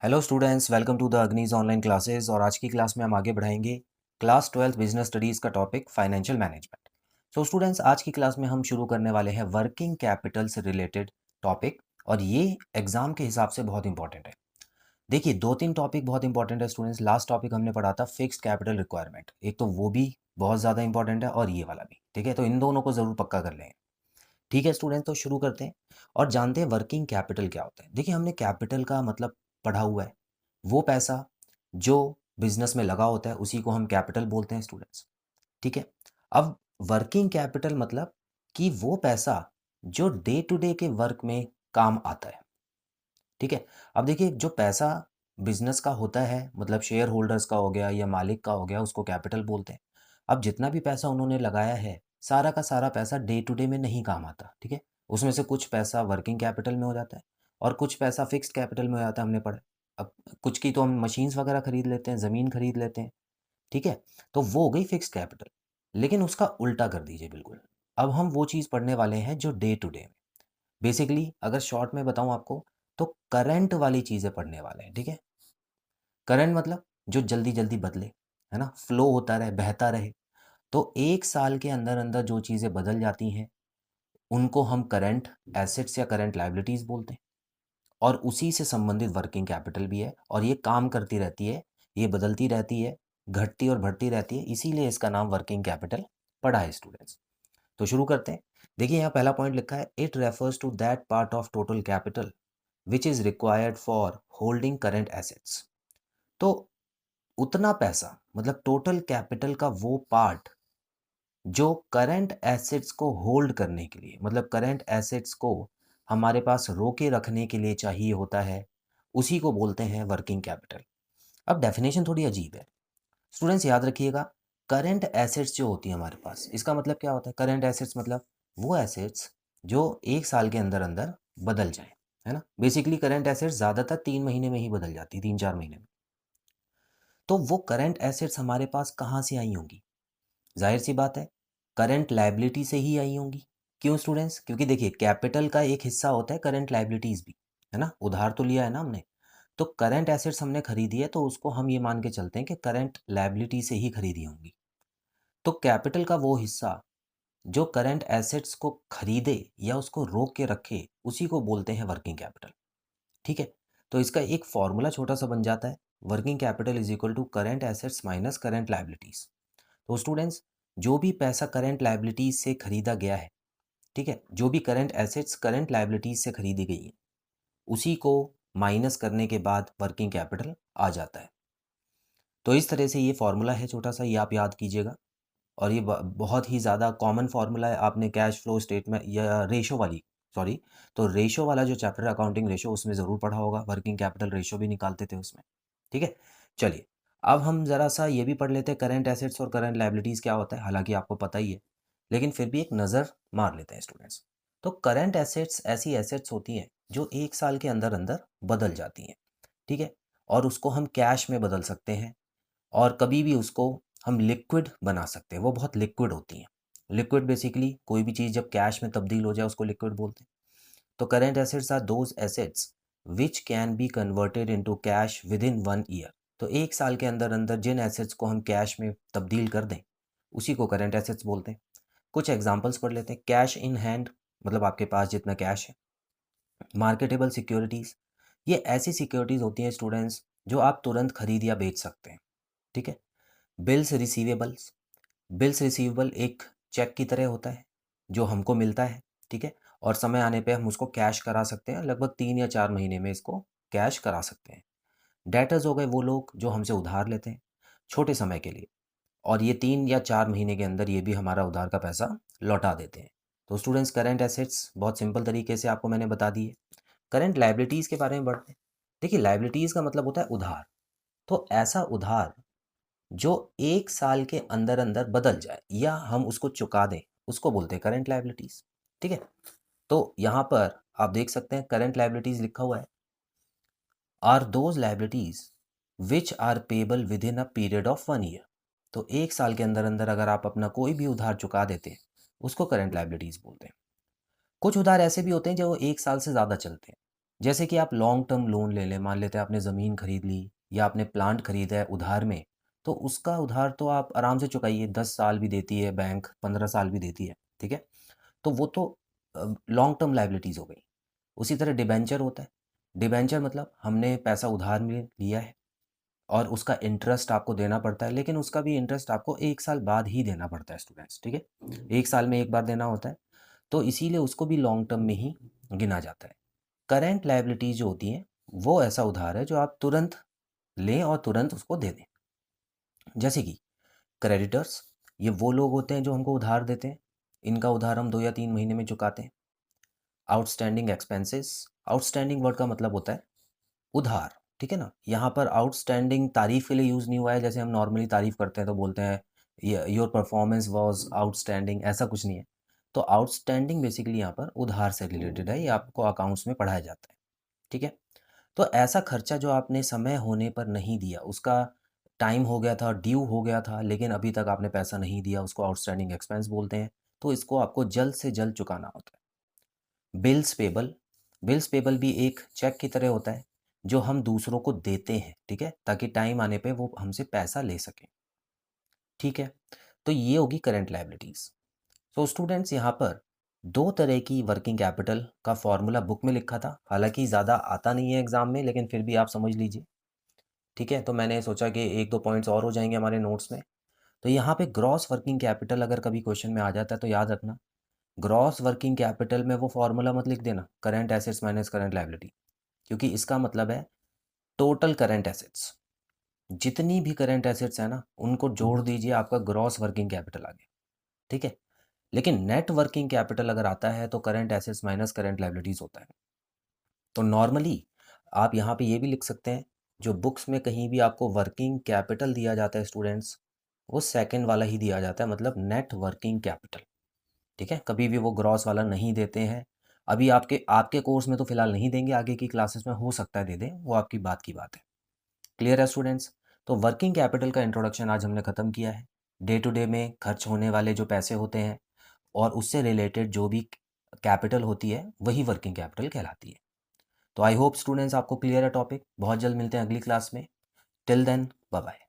Hello students, welcome to the अग्निज online classes. और आज की क्लास में हम आगे बढ़ाएंगे क्लास 12 बिजनेस स्टडीज़ का topic financial management. So students, आज की क्लास में हम शुरू करने वाले हैं वर्किंग कैपिटल से रिलेटेड टॉपिक, और ये एग्जाम के हिसाब से बहुत इंपॉर्टेंट है। देखिए, दो तीन टॉपिक बहुत इंपॉर्टेंट है स्टूडेंट्स। लास्ट टॉपिक हमने पढ़ा था फिक्स्ड कैपिटल रिक्वायरमेंट, एक तो वो भी बहुत ज़्यादा इंपॉर्टेंट है और ये वाला भी, ठीक है। तो इन दोनों को ज़रूर पक्का कर लें। ठीक है स्टूडेंट्स, तो शुरू करते हैं और जानते हैं वर्किंग कैपिटल क्या होता है। देखिए, हमने कैपिटल का मतलब पढ़ा हुआ है, वो पैसा जो बिजनेस में लगा होता है उसी को हम कैपिटल बोलते हैं स्टूडेंट्स। ठीक है। अब वर्किंग कैपिटल मतलब कि वो पैसा जो डे टू डे के वर्क में काम आता है। ठीक है। अब देखिए, जो पैसा बिजनेस का होता है, मतलब शेयर होल्डर्स का हो गया या मालिक का हो गया, उसको कैपिटल बोलते हैं। अब जितना भी पैसा उन्होंने लगाया है, सारा का सारा पैसा डे टू डे में नहीं काम आता। ठीक है। उसमें से कुछ पैसा वर्किंग कैपिटल में हो जाता है और कुछ पैसा फिक्स्ड कैपिटल में हो जाता है, हमने पढ़ा। अब कुछ की तो हम मशीन्स वगैरह खरीद लेते हैं, ज़मीन खरीद लेते हैं। ठीक है। तो वो हो गई फिक्स्ड कैपिटल। लेकिन उसका उल्टा कर दीजिए बिल्कुल। अब हम वो चीज़ पढ़ने वाले हैं जो डे टू डे में, बेसिकली अगर शॉर्ट में बताऊं आपको, तो करंट वाली चीज़ें पढ़ने वाले हैं। ठीक है। करंट मतलब जो जल्दी जल्दी बदले, है ना, फ्लो होता रहे, बहता रहे। तो एक साल के अंदर अंदर जो चीज़ें बदल जाती हैं उनको हम करंट एसेट्स या करंट लायबिलिटीज़ बोलते हैं। और उसी से संबंधित वर्किंग कैपिटल भी है, और ये काम करती रहती है, ये बदलती रहती है, घटती और बढ़ती रहती है, इसीलिए इसका नाम वर्किंग कैपिटल पड़ा है स्टूडेंट्स। तो शुरू करते हैं। देखिए, यहाँ पहला पॉइंट लिखा है, it refers to that part of total capital which is required for holding current assets. तो उतना पैसा मतलब टोटल कैपिटल का वो पार्ट जो करंट एसेट्स को होल्ड करने के लिए, मतलब करंट एसेट्स को हमारे पास रोके रखने के लिए चाहिए होता है, उसी को बोलते हैं वर्किंग कैपिटल। अब डेफिनेशन थोड़ी अजीब है स्टूडेंट्स, याद रखिएगा। करंट एसेट्स जो होती है हमारे पास, इसका मतलब क्या होता है? करंट एसेट्स मतलब वो एसेट्स जो एक साल के अंदर अंदर बदल जाए, है ना। बेसिकली करंट एसेट्स ज़्यादातर 3 महीने में ही बदल जाती है, 3-4 महीने में। तो वो करंट एसेट्स हमारे पास कहाँ से आई होंगी? जाहिर सी बात है, करंट लायबिलिटी से ही आई होंगी। क्यों स्टूडेंट्स? क्योंकि देखिए, कैपिटल का एक हिस्सा होता है करंट लायबिलिटीज़ भी, है ना। उधार तो लिया है ना हमने, तो करंट एसेट्स हमने खरीदी है, तो उसको हम ये मान के चलते हैं कि करंट लायबिलिटी से ही खरीदी होंगी। तो कैपिटल का वो हिस्सा जो करंट एसेट्स को खरीदे या उसको रोक के रखे, उसी को बोलते हैं वर्किंग कैपिटल। ठीक है। तो इसका एक फॉर्मूला छोटा सा बन जाता है, working capital is equal to current assets minus current liabilities. तो स्टूडेंट्स, जो भी पैसा करंट लायबिलिटीज से खरीदा गया है, ठीक है, जो भी करंट एसेट्स करंट लायबिलिटीज से खरीदी गई है, उसी को माइनस करने के बाद वर्किंग कैपिटल आ जाता है। तो इस तरह से ये फॉर्मूला है छोटा सा, ये आप याद कीजिएगा। और ये बहुत ही ज़्यादा कॉमन फार्मूला है, आपने कैश फ्लो स्टेटमेंट या रेशो वाली, सॉरी, तो रेशो वाला जो चैप्टर है अकाउंटिंग रेशो, उसमें ज़रूर पढ़ा होगा। वर्किंग कैपिटल रेशो भी निकालते थे उसमें। ठीक है। चलिए, अब हम ज़रा सा ये भी पढ़ लेते हैं करंट एसेट्स और करंट लायबिलिटीज़ क्या होता है। हालांकि आपको पता ही है, लेकिन फिर भी एक नज़र मार लेते हैं स्टूडेंट्स। तो करंट एसेट्स ऐसी एसेट्स होती हैं जो एक साल के अंदर अंदर बदल जाती हैं। ठीक है। और उसको हम कैश में बदल सकते हैं, और कभी भी उसको हम लिक्विड बना सकते हैं। वो बहुत लिक्विड होती हैं। लिक्विड बेसिकली कोई भी चीज़ जब कैश में तब्दील हो जाए उसको लिक्विड बोलते हैं। तो current assets are those assets which can be converted into cash within 1 year. तो एक साल के अंदर अंदर जिन एसेट्स को हम कैश में तब्दील कर दें, उसी को करेंट एसेट्स बोलते हैं। कुछ एग्जांपल्स पढ़ लेते हैं। कैश इन हैंड मतलब आपके पास जितना कैश है। मार्केटेबल सिक्योरिटीज़, ये ऐसी सिक्योरिटीज़ होती हैं स्टूडेंट्स जो आप तुरंत खरीद या बेच सकते हैं। ठीक है। बिल्स रिसीवेबल्स, बिल्स रिसीवेबल एक चेक की तरह होता है जो हमको मिलता है। ठीक है। और समय आने पे हम उसको कैश करा सकते हैं, लगभग 3 या 4 महीने में इसको कैश करा सकते हैं। डेटर्स हो गए वो लोग जो हमसे उधार लेते हैं छोटे समय के लिए, और ये 3 या 4 महीने के अंदर ये भी हमारा उधार का पैसा लौटा देते हैं। तो स्टूडेंट्स, करंट एसेट्स बहुत सिंपल तरीके से आपको मैंने बता दी है। करंट लायबिलिटीज़ के बारे में बढ़ते हैं। देखिए, लायबिलिटीज़ का मतलब होता है उधार। तो ऐसा उधार जो एक साल के अंदर अंदर बदल जाए या हम उसको चुका दें, उसको बोलते हैं करंट लायबिलिटीज। ठीक है। तो यहाँ पर आप देख सकते हैं करंट लायबिलिटीज लिखा हुआ है, are those liabilities which are payable within a period of 1 year. तो एक साल के अंदर अंदर अगर आप अपना कोई भी उधार चुका देते हैं, उसको करंट लायबिलिटीज बोलते हैं। कुछ उधार ऐसे भी होते हैं जो एक साल से ज़्यादा चलते हैं। जैसे कि आप लॉन्ग टर्म लोन ले लें, मान लेते हैं आपने ज़मीन खरीद ली या आपने प्लांट खरीदा है उधार में, तो उसका उधार तो आप आराम से चुकाइए, 10 साल भी देती है बैंक, 15 साल भी देती है, ठीक है? तो वो तो लॉन्ग टर्म लायबिलिटीज़ हो गई। उसी तरह डिबेंचर होता है। डिबेंचर मतलब हमने पैसा उधार में लिया है और उसका इंटरेस्ट आपको देना पड़ता है, लेकिन उसका भी इंटरेस्ट आपको 1 साल बाद ही देना पड़ता है स्टूडेंट्स, ठीक है? 1 साल में 1 बार देना होता है, तो इसीलिए उसको भी लॉन्ग टर्म में ही गिना जाता है। करंट लायबिलिटीज़ जो होती हैं, वो ऐसा उधार है जो आप तुरंत लें और तुरंत उसको दे दें। जैसे कि क्रेडिटर्स, ये वो लोग होते हैं जो हमको उधार देते हैं, इनका उधार हम 2 या 3 महीने में चुकाते हैं। आउटस्टैंडिंग एक्सपेंसेस, आउटस्टैंडिंग वर्ड का मतलब होता है उधार, ठीक है ना? यहाँ पर आउटस्टैंडिंग तारीफ़ के लिए यूज़ नहीं हुआ है, जैसे हम नॉर्मली तारीफ़ करते हैं तो बोलते हैं योर परफॉर्मेंस वाज़ आउटस्टैंडिंग, ऐसा कुछ नहीं है। तो आउटस्टैंडिंग बेसिकली यहाँ पर उधार से रिलेटेड है, ये आपको अकाउंट्स में पढ़ाया जाता है, ठीक है? तो ऐसा खर्चा जो आपने समय होने पर नहीं दिया, उसका टाइम हो गया था, ड्यू हो गया था, लेकिन अभी तक आपने पैसा नहीं दिया, उसको आउटस्टैंडिंग एक्सपेंस बोलते हैं, तो इसको आपको जल्द से जल्द चुकाना होता है। बिल्स पेबल, बिल्स पेबल भी एक चेक की तरह होता है, जो हम दूसरों को देते हैं, ठीक है? ताकि टाइम आने पे वो हमसे पैसा ले सकें, ठीक है? तो ये होगी करंट लायबिलिटीज़। तो स्टूडेंट्स यहाँ पर 2 तरह की वर्किंग कैपिटल का फ़ॉर्मूला बुक में लिखा था, हालाँकि ज़्यादा आता नहीं है एग्ज़ाम में, लेकिन फिर भी आप समझ लीजिए, ठीक है? तो मैंने सोचा कि 1-2 पॉइंट्स और हो जाएँगे हमारे नोट्स में। तो यहाँ पे ग्रॉस वर्किंग कैपिटल अगर कभी क्वेश्चन में आ जाता है तो याद रखना, ग्रॉस वर्किंग कैपिटल में वो फ़ॉर्मूला मत लिख देना, current assets minus current liability, क्योंकि इसका मतलब है टोटल करंट एसेट्स। जितनी भी करंट एसेट्स हैं ना, उनको जोड़ दीजिए, आपका ग्रॉस वर्किंग कैपिटल आ गया, ठीक है? लेकिन नेट वर्किंग कैपिटल अगर आता है तो current assets minus current liabilities होता है। तो नॉर्मली आप यहाँ पे ये भी लिख सकते हैं, जो बुक्स में कहीं भी आपको वर्किंग कैपिटल दिया जाता है स्टूडेंट्स, वो सेकंड वाला ही दिया जाता है, मतलब नेट वर्किंग कैपिटल, ठीक है? कभी भी वो ग्रॉस वाला नहीं देते हैं। अभी आपके आपके कोर्स में तो फिलहाल नहीं देंगे, आगे की क्लासेस में हो सकता है दे दें, वो आपकी बात की बात है। क्लियर है स्टूडेंट्स? तो वर्किंग कैपिटल का इंट्रोडक्शन आज हमने ख़त्म किया है। डे टू डे में खर्च होने वाले जो पैसे होते हैं और उससे रिलेटेड जो भी कैपिटल होती है, वही वर्किंग कैपिटल कहलाती है। तो आई होप स्टूडेंट्स आपको क्लियर है टॉपिक। बहुत जल्द मिलते हैं अगली क्लास में। Till then bye bye.